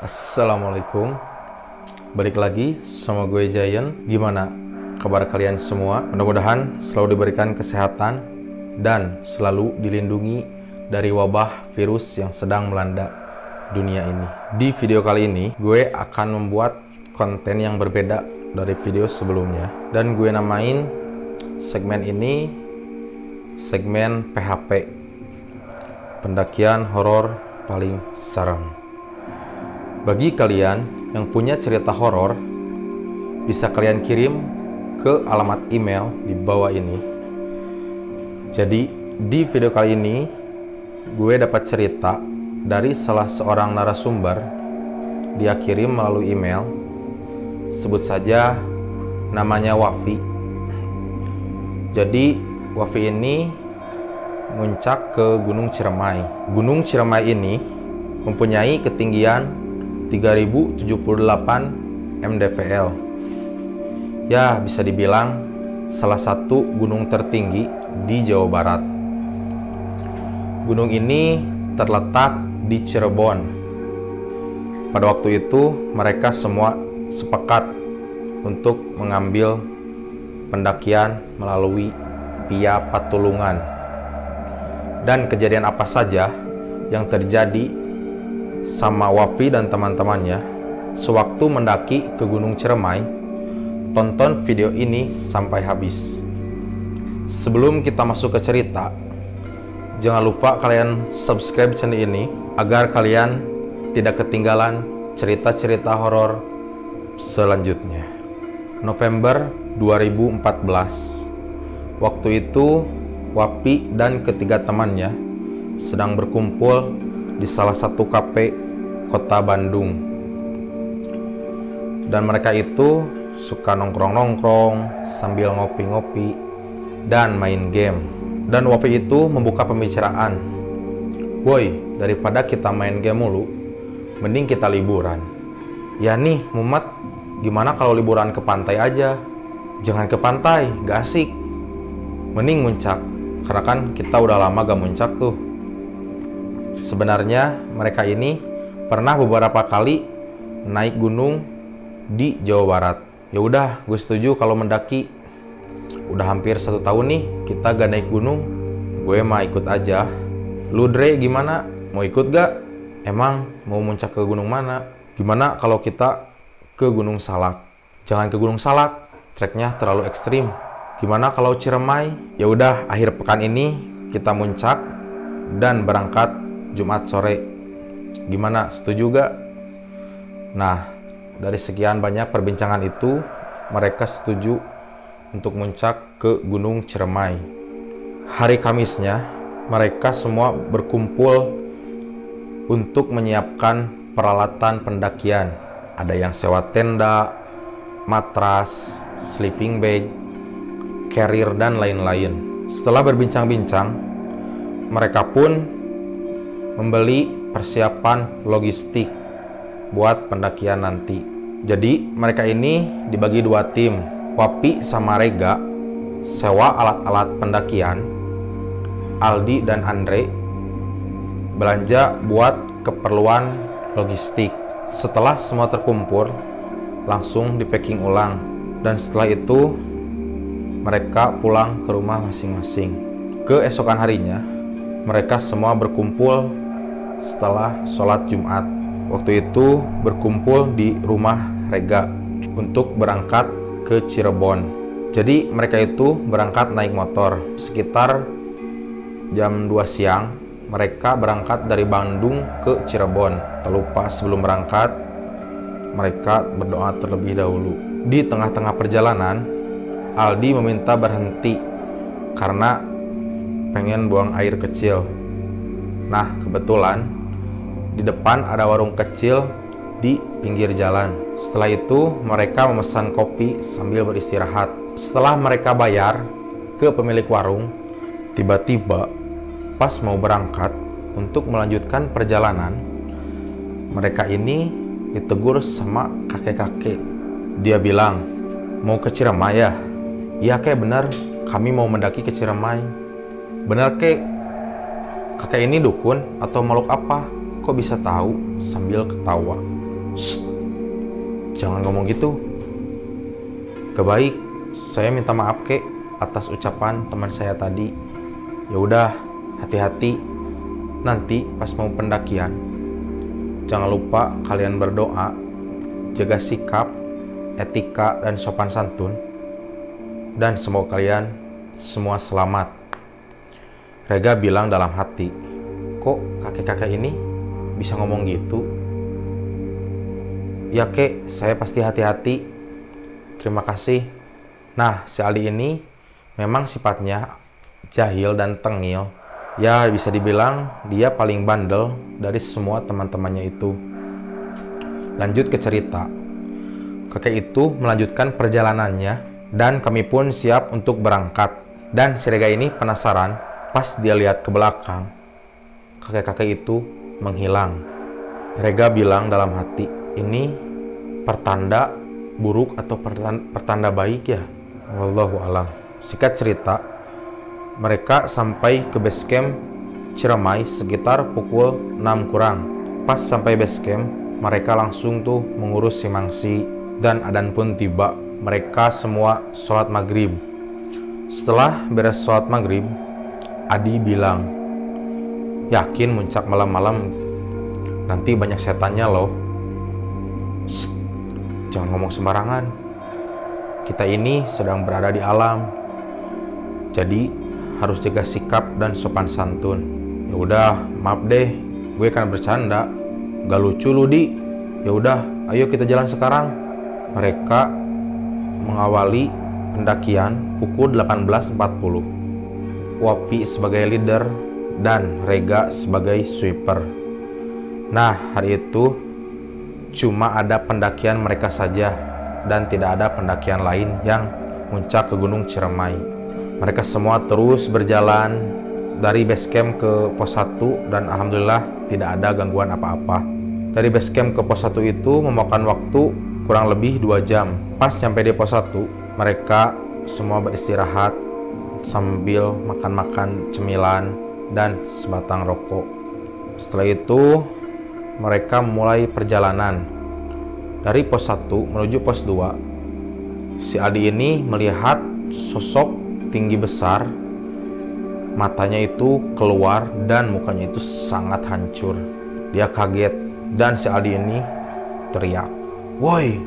Assalamualaikum. Balik lagi sama gue Giant. Gimana kabar kalian semua? Mudah-mudahan selalu diberikan kesehatan dan selalu dilindungi dari wabah virus yang sedang melanda dunia ini. Di video kali ini gue akan membuat konten yang berbeda dari video sebelumnya, dan gue namain segmen ini segmen PHP, pendakian horor paling serem. Bagi kalian yang punya cerita horor, bisa kalian kirim ke alamat email di bawah ini. Jadi di video kali ini gue dapat cerita dari salah seorang narasumber. Dia kirim melalui email, sebut saja namanya Wafi. Jadi Wafi ini muncak ke Gunung Ciremai. Gunung Ciremai ini mempunyai ketinggian 3078 mdpl. Ya, bisa dibilang salah satu gunung tertinggi di Jawa Barat. Gunung ini terletak di Cirebon. Pada waktu itu mereka semua sepakat untuk mengambil pendakian melalui via Patulungan. Dan kejadian apa saja yang terjadi sama Wafi dan teman-temannya sewaktu mendaki ke Gunung Ciremai, tonton video ini sampai habis. Sebelum kita masuk ke cerita, jangan lupa kalian subscribe channel ini agar kalian tidak ketinggalan cerita-cerita horor selanjutnya. November 2014. Waktu itu Wafi dan ketiga temannya sedang berkumpul di salah satu kafe kota Bandung. Dan mereka itu suka nongkrong-nongkrong sambil ngopi-ngopi dan main game. Dan Wafi itu membuka pembicaraan, "Boy, daripada kita main game mulu, mending kita liburan. Ya nih, Muhammad, gimana kalau liburan ke pantai aja? Jangan ke pantai, gak asik. Mending muncak, karena kan kita udah lama gak muncak tuh." Sebenarnya mereka ini pernah beberapa kali naik gunung di Jawa Barat. Ya udah, gue setuju kalau mendaki. Udah hampir 1 tahun nih kita gak naik gunung. Gue mah ikut aja. Lu Dre gimana? Mau ikut gak? Emang mau muncak ke gunung mana? Gimana kalau kita ke Gunung Salak? Jangan ke Gunung Salak, treknya terlalu ekstrim. Gimana kalau Ciremai? Ya udah, akhir pekan ini kita muncak dan berangkat Jumat sore. Gimana, setuju gak? Nah, dari sekian banyak perbincangan itu, mereka setuju untuk muncak ke Gunung Ciremai. Hari Kamisnya, mereka semua berkumpul untuk menyiapkan peralatan pendakian. Ada yang sewa tenda, matras, sleeping bag, carrier, dan lain-lain. Setelah berbincang-bincang, mereka pun membeli persiapan logistik buat pendakian nanti. Jadi mereka ini dibagi 2 tim. Wapi sama Rega sewa alat-alat pendakian. Aldi dan Andre belanja buat keperluan logistik. Setelah semua terkumpul, langsung di packing ulang. Dan setelah itu mereka pulang ke rumah masing-masing. Keesokan harinya mereka semua berkumpul setelah sholat Jumat. Waktu itu berkumpul di rumah Rega untuk berangkat ke Cirebon. Jadi mereka itu berangkat naik motor. Sekitar jam 2 siang mereka berangkat dari Bandung ke Cirebon. Tak lupa sebelum berangkat mereka berdoa terlebih dahulu. Di tengah-tengah perjalanan, Aldi meminta berhenti karena pengen buang air kecil. Nah, kebetulan di depan ada warung kecil di pinggir jalan. Setelah itu mereka memesan kopi sambil beristirahat. Setelah mereka bayar ke pemilik warung, tiba-tiba pas mau berangkat untuk melanjutkan perjalanan, mereka ini ditegur sama kakek-kakek. Dia bilang, "Mau ke Ciremai ya?" "Iya kek, bener, kami mau mendaki ke Ciremai." "Bener kek, kakek ini dukun atau makhluk apa? Kok bisa tahu?" sambil ketawa. Shh, jangan ngomong gitu. Gak baik. Saya minta maaf kek atas ucapan teman saya tadi. Ya udah, hati-hati. Nanti pas mau pendakian, jangan lupa kalian berdoa, jaga sikap, etika, dan sopan santun. Dan semoga kalian semua selamat. Rega bilang dalam hati, kok kakek-kakek ini bisa ngomong gitu? Ya kek, saya pasti hati-hati. Terima kasih. Nah, si Aldi ini memang sifatnya jahil dan tengil. Ya, bisa dibilang dia paling bandel dari semua teman-temannya itu. Lanjut ke cerita. Kakek itu melanjutkan perjalanannya dan kami pun siap untuk berangkat. Dan si Rega ini penasaran pas dia lihat ke belakang. Kakek-kakek itu menghilang. Rega bilang dalam hati, ini pertanda buruk atau pertanda baik ya? Wallahu a'lam. Singkat cerita, mereka sampai ke base camp Ciremai sekitar pukul 6 kurang. Pas sampai base camp, mereka langsung tuh mengurus si Mangsi dan adzan pun tiba. Mereka semua sholat maghrib. Setelah beres sholat maghrib, Adi bilang, yakin muncak malam-malam nanti banyak setannya loh. Shh, jangan ngomong sembarangan. Kita ini sedang berada di alam, jadi harus jaga sikap dan sopan santun. Ya udah, maaf deh, gue kan bercanda. Gak lucu lu, Di. Ya udah, ayo kita jalan sekarang. Mereka mengawali pendakian pukul 18.40. Wafi sebagai leader dan Rega sebagai sweeper. Nah, hari itu cuma ada pendakian mereka saja dan tidak ada pendakian lain yang muncak ke Gunung Ciremai. Mereka semua terus berjalan dari base camp ke pos 1 dan alhamdulillah tidak ada gangguan apa-apa. Dari base camp ke pos 1 itu memakan waktu kurang lebih 2 jam. Pas sampai di pos 1, mereka semua beristirahat sambil makan-makan cemilan dan sebatang rokok. Setelah itu, mereka mulai perjalanan. Dari pos 1 menuju pos 2, si Adi ini melihat sosok tinggi besar, matanya itu keluar dan mukanya itu sangat hancur. Dia kaget dan si Aldi ini teriak, "Woi,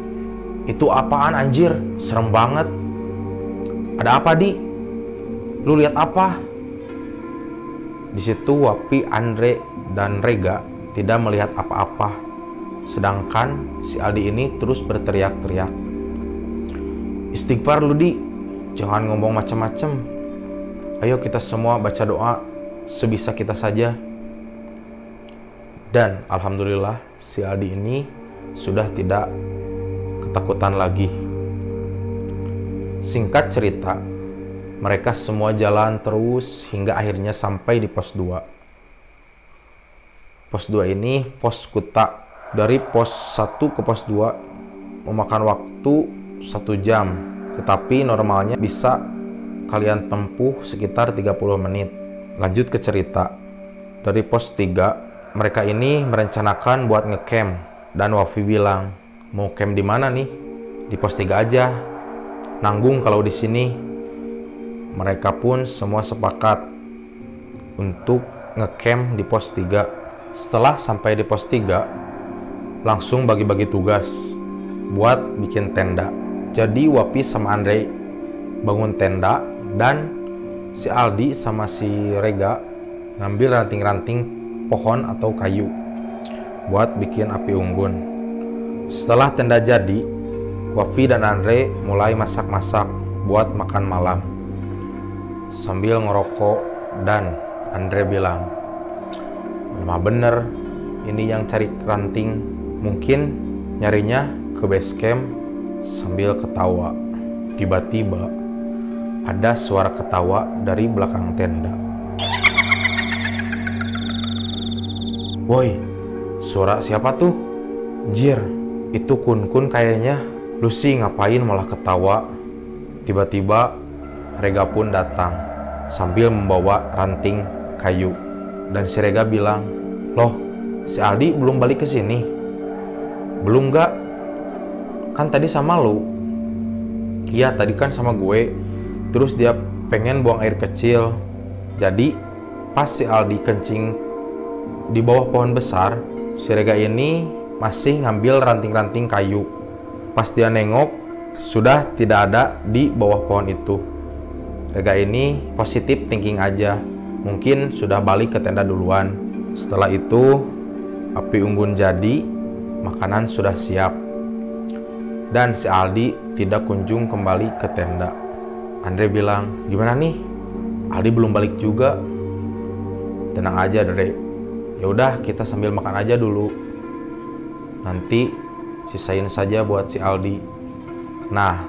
itu apaan anjir? Serem banget. Ada apa, Di? Lu lihat apa?" Di situ Wapi, Andre, dan Rega tidak melihat apa-apa. Sedangkan si Aldi ini terus berteriak-teriak, "Istighfar lu, Di. Jangan ngomong macam-macam. Ayo kita semua baca doa sebisa kita saja." Dan alhamdulillah si Aldi ini sudah tidak ketakutan lagi. Singkat cerita, mereka semua jalan terus hingga akhirnya sampai di pos 2. Pos 2 ini pos kuta. Dari pos 1 ke pos 2 memakan waktu 1 jam. Tetapi normalnya bisa kalian tempuh sekitar 30 menit. Lanjut ke cerita. Dari pos 3, mereka ini merencanakan buat ngecamp. Dan Wafi bilang, "Mau camp di mana nih?" "Di pos 3 aja. Nanggung kalau di sini." Mereka pun semua sepakat untuk ngecamp di pos 3. Setelah sampai di pos 3, langsung bagi-bagi tugas buat bikin tenda. Jadi Wapi sama Andre bangun tenda dan si Aldi sama si Rega ngambil ranting-ranting pohon atau kayu buat bikin api unggun. Setelah tenda jadi, Wafi dan Andre mulai masak-masak buat makan malam sambil ngerokok. Dan Andre bilang, "Memang bener ini yang cari ranting, mungkin nyarinya ke base camp," sambil ketawa. Tiba-tiba ada suara ketawa dari belakang tenda. "Woi, suara siapa tuh? Jir, itu Kun-Kun kayaknya. Lucy ngapain malah ketawa?" Tiba-tiba Rega pun datang sambil membawa ranting kayu. Dan si Rega bilang, "Loh, si Aldi belum balik ke sini?" Belum gak? Kan tadi sama lu. Iya, tadi kan sama gue. Terus dia pengen buang air kecil. Jadi pas si Aldi kencing di bawah pohon besar, si Rega ini masih ngambil ranting-ranting kayu. Pas dia nengok, sudah tidak ada di bawah pohon itu. Rega ini positif thinking aja. Mungkin sudah balik ke tenda duluan. Setelah itu, api unggun jadi, makanan sudah siap. Dan si Aldi tidak kunjung kembali ke tenda. Andre bilang, gimana nih? Aldi belum balik juga. Tenang aja, Dre. Ya udah, kita sambil makan aja dulu. Nanti sisain saja buat si Aldi. Nah,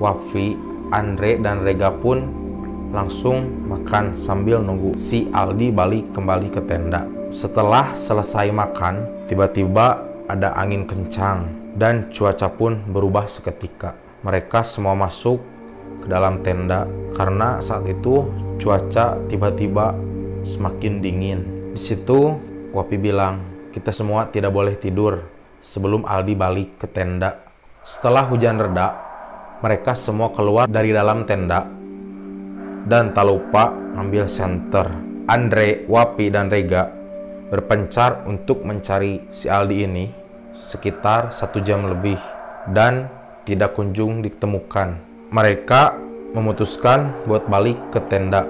Wafi, Andre, dan Rega pun langsung makan sambil nunggu si Aldi balik kembali ke tenda. Setelah selesai makan, tiba-tiba ada angin kencang dan cuaca pun berubah seketika. Mereka semua masuk ke dalam tenda karena saat itu cuaca tiba-tiba semakin dingin. Di situ Wapi bilang, kita semua tidak boleh tidur sebelum Aldi balik ke tenda. Setelah hujan reda, mereka semua keluar dari dalam tenda dan tak lupa ngambil senter. Andre, Wapi, dan Rega berpencar untuk mencari si Aldi ini sekitar 1 jam lebih dan tidak kunjung ditemukan. Mereka memutuskan buat balik ke tenda.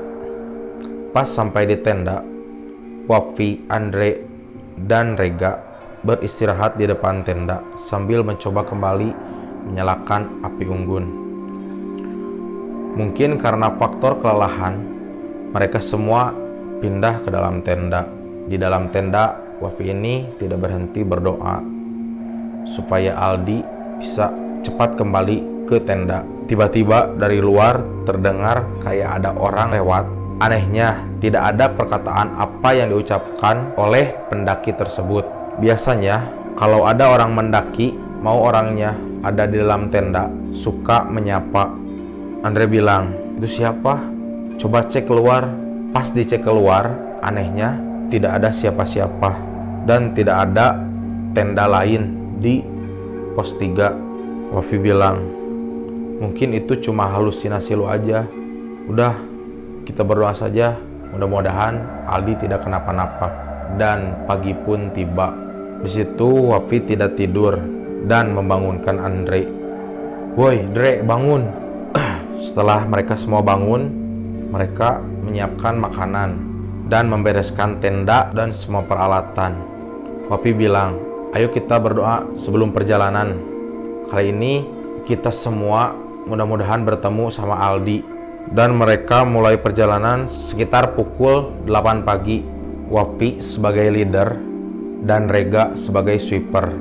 Pas sampai di tenda, Wafi, Andre, dan Rega beristirahat di depan tenda sambil mencoba kembali menyalakan api unggun. Mungkin karena faktor kelelahan, mereka semua pindah ke dalam tenda. Di dalam tenda, Wafi ini tidak berhenti berdoa supaya Aldi bisa cepat kembali ke tenda. Tiba-tiba dari luar terdengar kayak ada orang lewat. Anehnya, tidak ada perkataan apa yang diucapkan oleh pendaki tersebut. Biasanya, kalau ada orang mendaki, mau orangnya ada di dalam tenda, suka menyapa. Andre bilang, itu siapa? Coba cek keluar. Pas dicek keluar, anehnya tidak ada siapa-siapa dan tidak ada tenda lain di pos 3. Wafi bilang, mungkin itu cuma halusinasi lu aja. Udah, kita berdoa saja, mudah-mudahan Aldi tidak kenapa-napa. Dan pagi pun tiba. Di situ Wafi tidak tidur dan membangunkan Andre. Woi, Dre, bangun. Setelah mereka semua bangun, mereka menyiapkan makanan dan membereskan tenda dan semua peralatan. Wafi bilang, ayo kita berdoa sebelum perjalanan. Kali ini kita semua mudah-mudahan bertemu sama Aldi. Dan mereka mulai perjalanan sekitar pukul 8 pagi. Wafi sebagai leader dan Rega sebagai sweeper.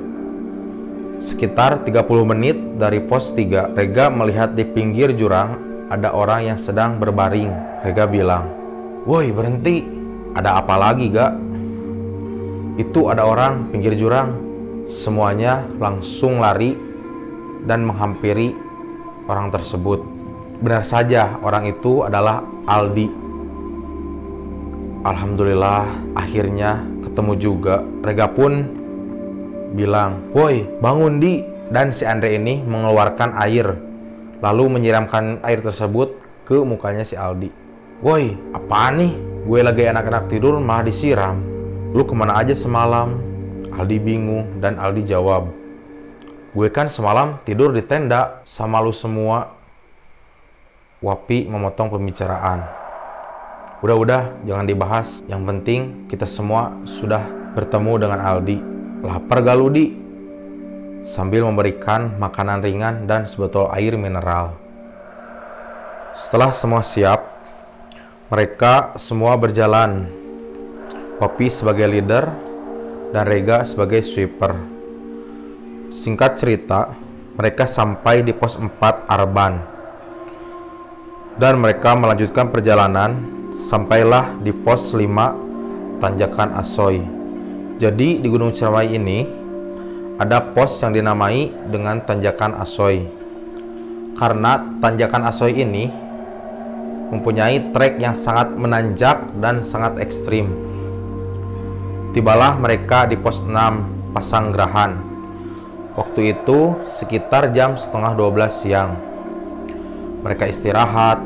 Sekitar 30 menit dari pos 3, Rega melihat di pinggir jurang ada orang yang sedang berbaring. Rega bilang, woi, berhenti, ada apa lagi gak? Itu ada orang pinggir jurang. Semuanya langsung lari dan menghampiri orang tersebut. Benar saja, orang itu adalah Aldi. Alhamdulillah, akhirnya ketemu juga. Rega pun bilang, woi, bangun Di. Dan si Andre ini mengeluarkan air, lalu menyiramkan air tersebut ke mukanya si Aldi. Woi, apaan nih? Gue lagi enak-enak tidur malah disiram. Lu kemana aja semalam? Aldi bingung dan Aldi jawab, gue kan semalam tidur di tenda sama lu semua. Wapi memotong pembicaraan. Udah, jangan dibahas. Yang penting kita semua sudah bertemu dengan Aldi. Lapar gak lu, Di? Sambil memberikan makanan ringan dan sebotol air mineral. Setelah semua siap, mereka semua berjalan. Wapi sebagai leader dan Rega sebagai sweeper. Singkat cerita, mereka sampai di pos 4 Arban. Dan mereka melanjutkan perjalanan sampailah di pos 5 Tanjakan Asoy. Jadi di Gunung Ciremai ini ada pos yang dinamai dengan Tanjakan Asoy. Karena Tanjakan Asoy ini mempunyai trek yang sangat menanjak dan sangat ekstrim. Tibalah mereka di pos 6 Pasanggerahan. Waktu itu sekitar jam setengah 12 siang. Mereka istirahat,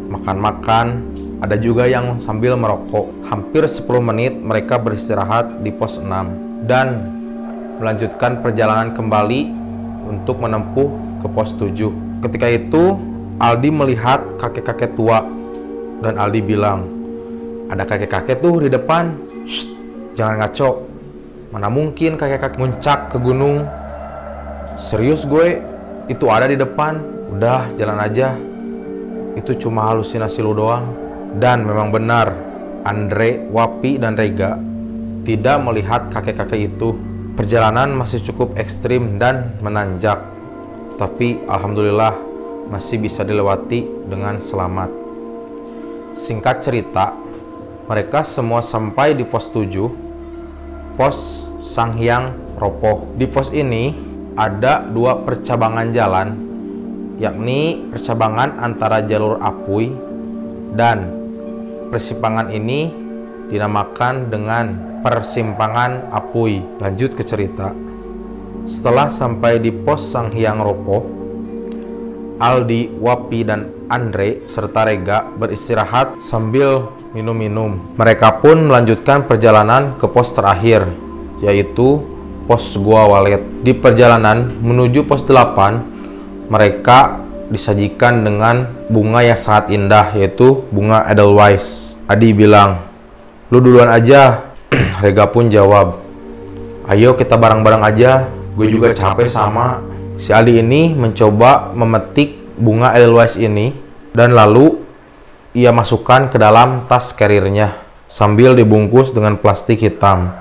makan-makan, ada juga yang sambil merokok. Hampir 10 menit mereka beristirahat di pos 6 dan melanjutkan perjalanan kembali untuk menempuh ke pos 7. Ketika itu Aldi melihat kakek-kakek tua dan Aldi bilang, "Ada kakek-kakek tuh di depan. Shh, jangan ngaco. Mana mungkin kakek-kakek muncak ke gunung. Serius gue, itu ada di depan. Udah, jalan aja. Itu cuma halusinasi lu doang." Dan memang benar, Andre, Wapi, dan Rega tidak melihat kakek-kakek itu. Perjalanan masih cukup ekstrim dan menanjak, tapi alhamdulillah masih bisa dilewati dengan selamat. Singkat cerita, mereka semua sampai di pos 7, pos Sanghyang Ropoh. Di pos ini ada 2 percabangan jalan, yakni percabangan antara jalur Apui dan persimpangan ini dinamakan dengan persimpangan Apui. Lanjut ke cerita. Setelah sampai di pos Sanghyang Ropoh, Aldi, Wapi, dan Andre serta Rega beristirahat sambil minum-minum. Mereka pun melanjutkan perjalanan ke pos terakhir, yaitu pos Gua Walet. Di perjalanan menuju pos 8, mereka disajikan dengan bunga yang sangat indah, yaitu bunga Edelweiss. Adi bilang, "Lu duluan aja." Rega pun jawab, "Ayo kita bareng-bareng aja, gue juga capek sama." Si Aldi ini mencoba memetik bunga Edelweiss ini dan lalu ia masukkan ke dalam tas karirnya sambil dibungkus dengan plastik hitam.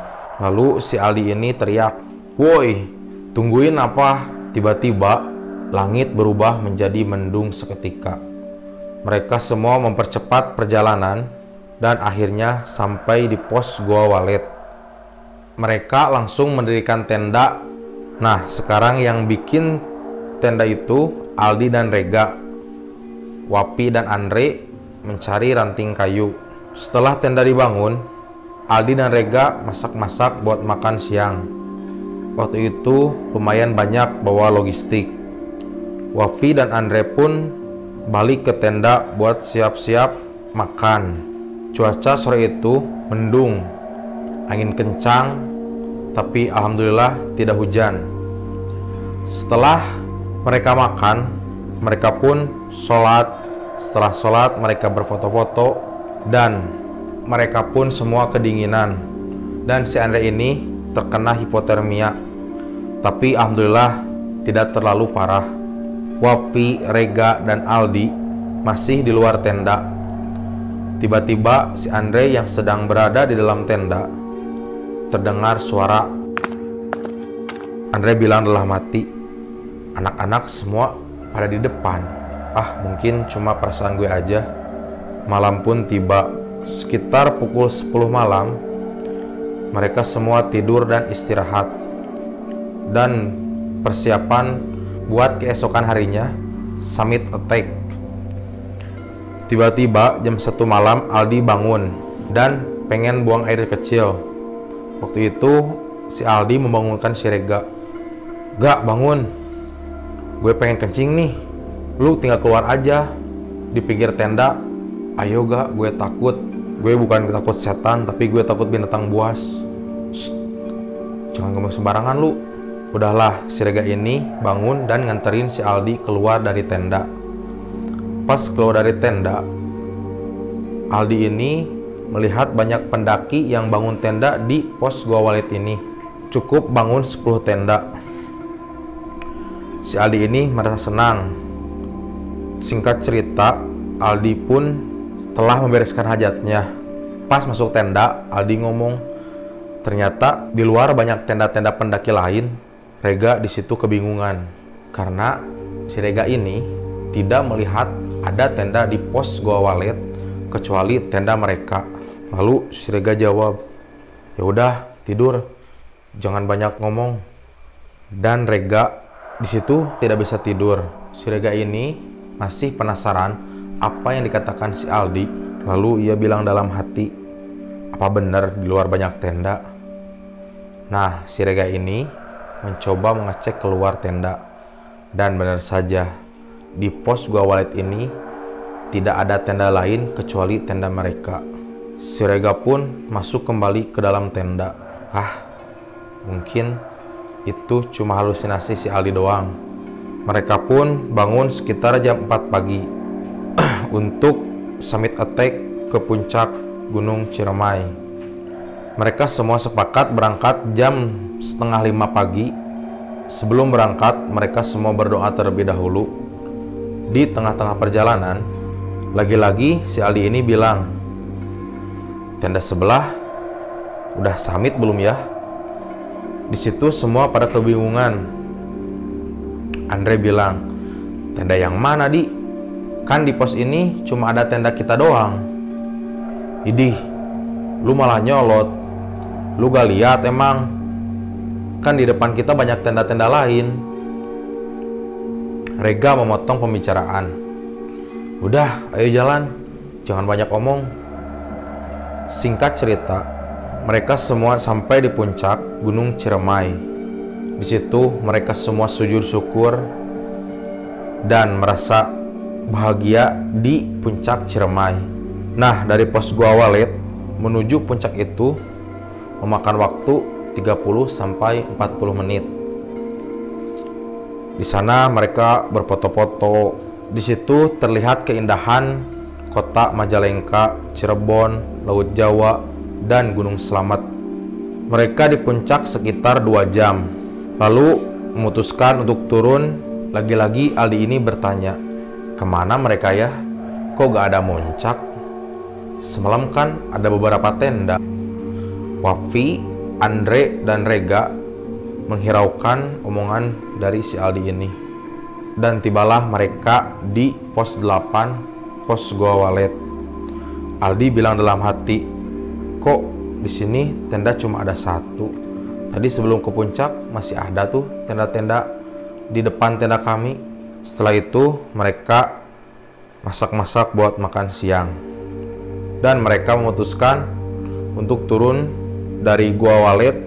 Lalu si Aldi ini teriak, "Woi, tungguin apa?" Tiba-tiba langit berubah menjadi mendung seketika. Mereka semua mempercepat perjalanan dan akhirnya sampai di pos Gua Walet. Mereka langsung mendirikan tenda. Nah, sekarang yang bikin tenda itu Aldi dan Rega. Wapi dan Andre mencari ranting kayu. Setelah tenda dibangun, Aldi dan Rega masak-masak buat makan siang. Waktu itu lumayan banyak bawa logistik. Wapi dan Andre pun balik ke tenda buat siap-siap makan. Cuaca sore itu mendung, angin kencang, tapi alhamdulillah tidak hujan. Setelah mereka makan, mereka pun sholat. Setelah sholat, mereka berfoto-foto dan mereka pun semua kedinginan. Dan si Andre ini terkena hipotermia, tapi alhamdulillah tidak terlalu parah. Wapi, Rega, dan Aldi masih di luar tenda. Tiba-tiba si Andre yang sedang berada di dalam tenda terdengar suara. Andre bilang dalam hati, "Anak-anak semua pada di depan. Ah, mungkin cuma perasaan gue aja." Malam pun tiba. Sekitar pukul 10 malam, mereka semua tidur dan istirahat. Dan persiapan buat keesokan harinya, summit attack. Tiba-tiba jam 1 malam Aldi bangun dan pengen buang air kecil. Waktu itu si Aldi membangunkan si Rega. "Gak, bangun. Gue pengen kencing nih. Lu tinggal keluar aja di pinggir tenda." "Ayo gak, gue takut. Gue bukan takut setan, tapi gue takut binatang buas." "Shh, jangan ngomong sembarangan lu." Udahlah, si Rega ini bangun dan nganterin si Aldi keluar dari tenda. Pas keluar dari tenda, Aldi ini melihat banyak pendaki yang bangun tenda di pos Gua Walet ini. Cukup bangun 10 tenda. Si Aldi ini merasa senang. Singkat cerita, Aldi pun telah membereskan hajatnya. Pas masuk tenda, Aldi ngomong, ternyata di luar banyak tenda-tenda pendaki lain. Rega di situ kebingungan karena si Rega ini tidak melihat ada tenda di pos Gua Walet kecuali tenda mereka. Lalu si Rega jawab, "Ya udah, tidur. Jangan banyak ngomong." Dan Rega di situ tidak bisa tidur. Si Rega ini masih penasaran apa yang dikatakan si Aldi. Lalu ia bilang dalam hati, "Apa benar di luar banyak tenda?" Nah, si Rega ini mencoba mengecek keluar tenda. Dan benar saja, di pos gua Walid ini tidak ada tenda lain kecuali tenda mereka. Si Rega pun masuk kembali ke dalam tenda. Mungkin itu cuma halusinasi si Aldi doang. Mereka pun bangun sekitar jam 4 pagi untuk summit attack ke puncak Gunung Ciremai. Mereka semua sepakat berangkat jam setengah 5 pagi. Sebelum berangkat, mereka semua berdoa terlebih dahulu. Di tengah-tengah perjalanan, lagi-lagi si Aldi ini bilang, "Tenda sebelah udah summit belum ya?" Di situ semua pada kebingungan. Andre bilang, "Tenda yang mana, Di? Kan di pos ini cuma ada tenda kita doang." "Idih, lu malah nyolot. Lu gak lihat emang? Kan di depan kita banyak tenda-tenda lain." Rega memotong pembicaraan. "Udah, ayo jalan. Jangan banyak omong." Singkat cerita, mereka semua sampai di puncak Gunung Ciremai. Di situ mereka semua sujud syukur dan merasa bahagia di puncak Ciremai. Nah, dari pos gua Walid menuju puncak itu memakan waktu 30 sampai 40 menit. Di sana mereka berfoto-foto. Di situ terlihat keindahan kota Majalengka, Cirebon, Laut Jawa, dan Gunung Slamet. Mereka di puncak sekitar 2 jam. Lalu memutuskan untuk turun. Lagi-lagi Aldi ini bertanya, "Kemana mereka ya? Kok gak ada muncak? Semalam kan ada beberapa tenda." Wafi, Andre, dan Rega menghiraukan omongan dari si Aldi ini. Dan tibalah mereka di pos 8, pos gua Walid. Aldi bilang dalam hati, "Kok di sini tenda cuma ada 1? Tadi sebelum ke puncak masih ada tuh tenda-tenda di depan tenda kami." Setelah itu mereka masak-masak buat makan siang. Dan mereka memutuskan untuk turun dari gua Walid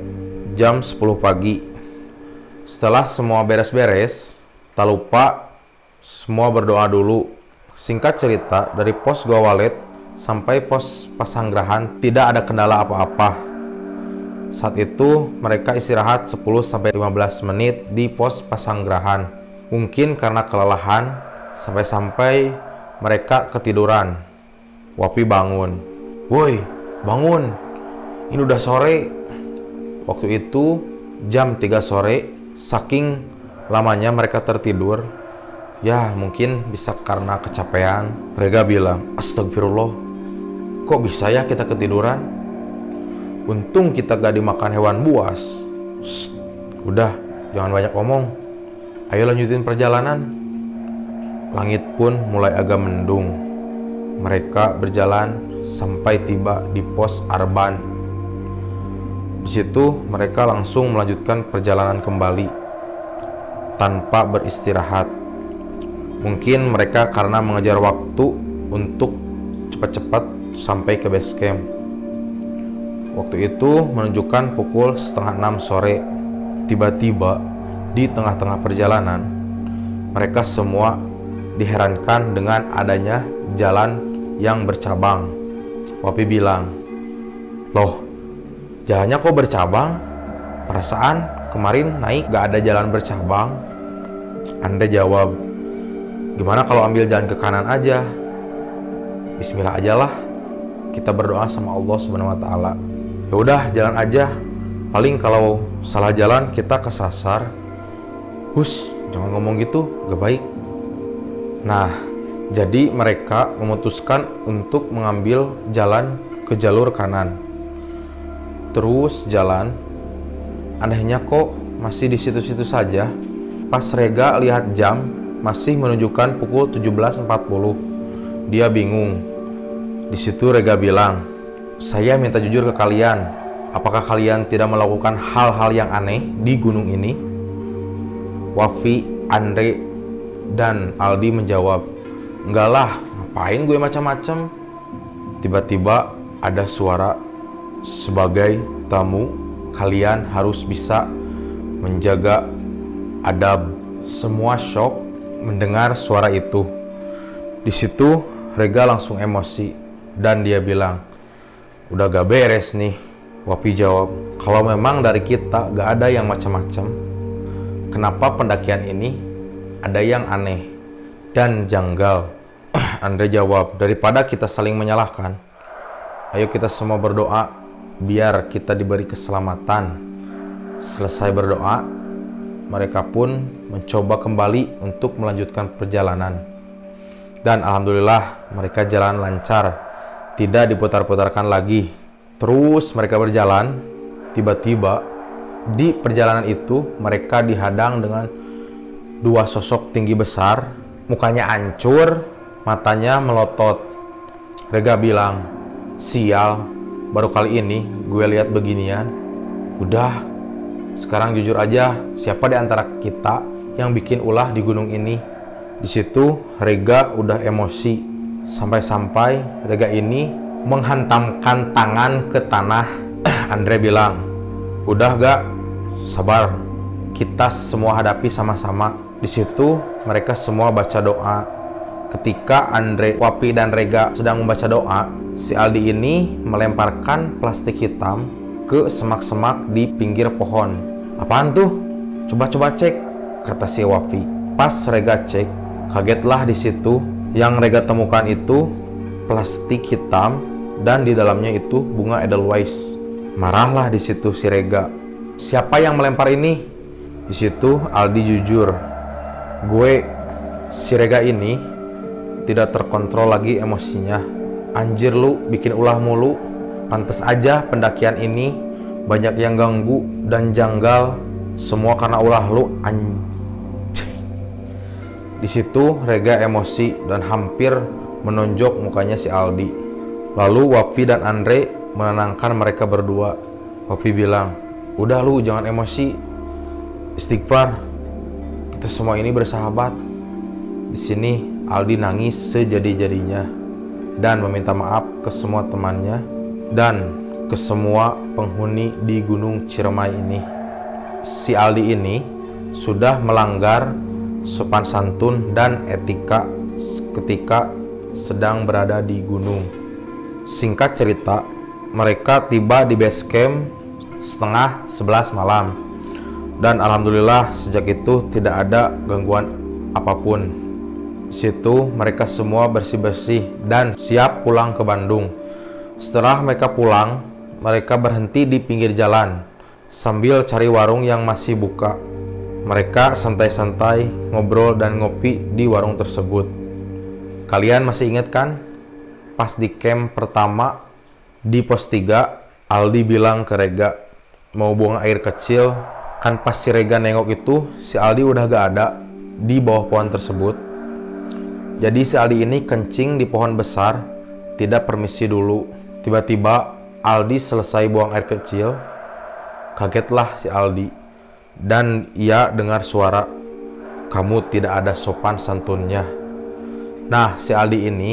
jam 10 pagi. Setelah semua beres-beres, tak lupa semua berdoa dulu. Singkat cerita, dari pos gua Walid sampai pos Pasanggerahan tidak ada kendala apa-apa. Saat itu mereka istirahat 10 sampai 15 menit di pos Pasanggerahan. Mungkin karena kelelahan sampai-sampai mereka ketiduran. Wapi bangun. "Woi, bangun. Ini udah sore." Waktu itu jam 3 sore. Saking lamanya mereka tertidur. Ya, mungkin bisa karena kecapean. Rega bilang, "Astagfirullah, kok bisa ya kita ketiduran? Untung kita gak dimakan hewan buas." "Shh, udah, jangan banyak omong. Ayo lanjutin perjalanan." Langit pun mulai agak mendung. Mereka berjalan sampai tiba di pos Arban. Di situ mereka langsung melanjutkan perjalanan kembali tanpa beristirahat. Mungkin mereka karena mengejar waktu untuk cepat-cepat sampai ke base camp. Waktu itu menunjukkan pukul 5:30 sore. Tiba-tiba di tengah-tengah perjalanan, mereka semua diherankan dengan adanya jalan yang bercabang. Wapi bilang, "Loh, jalannya kok bercabang? Perasaan kemarin naik gak ada jalan bercabang." Anda jawab, "Gimana kalau ambil jalan ke kanan aja? Bismillah aja lah. Kita berdoa sama Allah Subhanahu wa Ta'ala." "Ya udah, jalan aja. Paling kalau salah jalan kita kesasar." "Hus, jangan ngomong gitu, gak baik." Nah, jadi mereka memutuskan untuk mengambil jalan ke jalur kanan. Terus jalan. Anehnya kok masih di situ-situ saja. Pas Rega lihat jam, masih menunjukkan pukul 17.40. Dia bingung. Di situ Rega bilang, "Saya minta jujur ke kalian. Apakah kalian tidak melakukan hal-hal yang aneh di gunung ini?" Wafi, Andre, dan Aldi menjawab, "Enggak lah, ngapain gue macam-macam." Tiba-tiba ada suara, "Sebagai tamu, kalian harus bisa menjaga adab. Semua shock mendengar suara itu. Di situ Rega langsung emosi dan dia bilang, udah gak beres nih. Wapi jawab, kalau memang dari kita gak ada yang macam-macam, kenapa pendakian ini ada yang aneh dan janggal? Andre jawab, daripada kita saling menyalahkan, ayo kita semua berdoa biar kita diberi keselamatan. Selesai berdoa, mereka pun mencoba kembali untuk melanjutkan perjalanan. Dan alhamdulillah mereka jalan lancar, tidak diputar-putarkan lagi. Terus mereka berjalan, tiba-tiba di perjalanan itu mereka dihadang dengan dua sosok tinggi besar, mukanya hancur, matanya melotot. Rega bilang, sial, baru kali ini gue lihat beginian. Udah, sekarang jujur aja, siapa di antara kita yang bikin ulah di gunung ini? Di situ Rega udah emosi, sampai-sampai Rega ini menghantamkan tangan ke tanah. Andre bilang, udah gak, sabar, kita semua hadapi sama-sama. Di situ mereka semua baca doa. Ketika Andre, Wapi, dan Rega sedang membaca doa, si Aldi ini melemparkan plastik hitam ke semak-semak di pinggir pohon. Apaan tuh? Coba-coba cek, kata si Wapi. Pas Rega cek, kagetlah di situ. Yang Rega temukan itu plastik hitam dan di dalamnya itu bunga edelweiss. Marahlah di situ si Rega. Siapa yang melempar ini? Di situ Aldi jujur, gue, si Rega ini tidak terkontrol lagi emosinya. Anjir lu, bikin ulah mulu. Pantes aja pendakian ini banyak yang ganggu dan janggal. Semua karena ulah lu, anjing. Di situ Rega emosi dan hampir menonjok mukanya si Aldi. Lalu Wapi dan Andre menenangkan mereka berdua. Wapi bilang, udah lu jangan emosi, istighfar, kita semua ini bersahabat. Di sini Aldi nangis sejadi-jadinya dan meminta maaf ke semua temannya dan ke semua penghuni di Gunung Ciremai ini. Si Aldi ini sudah melanggar sopan santun dan etika ketika sedang berada di gunung. Singkat cerita, mereka tiba di base camp setengah 11 malam. Dan alhamdulillah sejak itu tidak ada gangguan apapun. Di situ mereka semua bersih-bersih dan siap pulang ke Bandung. Setelah mereka pulang, mereka berhenti di pinggir jalan sambil cari warung yang masih buka. Mereka santai-santai ngobrol dan ngopi di warung tersebut. Kalian masih ingat kan? Pas di camp pertama di pos 3, Aldi bilang ke Rega mau buang air kecil. Kan pas si Rega nengok itu, si Aldi udah gak ada di bawah pohon tersebut. Jadi si Aldi ini kencing di pohon besar, tidak permisi dulu. Tiba-tiba Aldi selesai buang air kecil. Kagetlah si Aldi dan ia dengar suara, kamu tidak ada sopan santunnya. Nah, si Aldi ini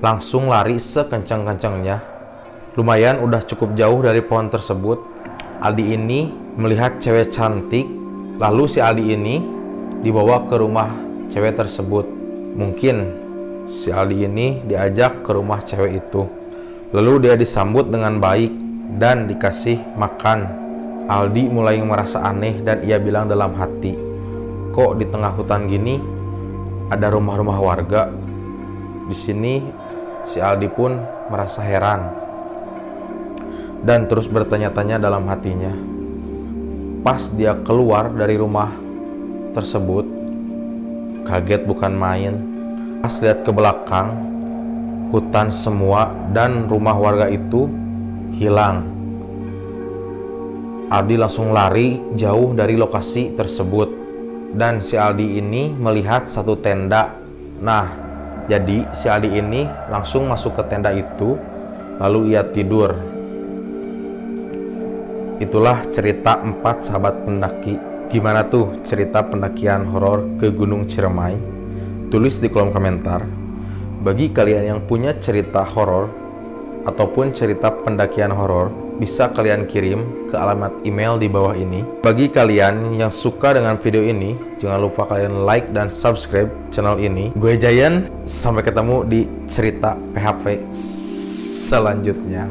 langsung lari sekencang-kencangnya. Lumayan udah cukup jauh dari pohon tersebut. Aldi ini melihat cewek cantik. Lalu si Aldi ini dibawa ke rumah cewek tersebut. Mungkin si Aldi ini diajak ke rumah cewek itu. Lalu dia disambut dengan baik dan dikasih makan. Aldi mulai merasa aneh dan ia bilang dalam hati, kok di tengah hutan gini ada rumah-rumah warga? Di sini si Aldi pun merasa heran dan terus bertanya-tanya dalam hatinya. Pas dia keluar dari rumah tersebut, kaget bukan main. Pas lihat ke belakang, hutan semua dan rumah warga itu hilang. Aldi langsung lari jauh dari lokasi tersebut. Dan si Aldi ini melihat satu tenda. Nah, jadi si Aldi ini langsung masuk ke tenda itu, lalu ia tidur. Itulah cerita 4 sahabat pendaki. Gimana tuh cerita pendakian horor ke Gunung Ciremai? Tulis di kolom komentar. Bagi kalian yang punya cerita horor ataupun cerita pendakian horor, bisa kalian kirim ke alamat email di bawah ini. Bagi kalian yang suka dengan video ini, jangan lupa kalian like dan subscribe channel ini. Gue Giant, sampai ketemu di cerita PHP selanjutnya.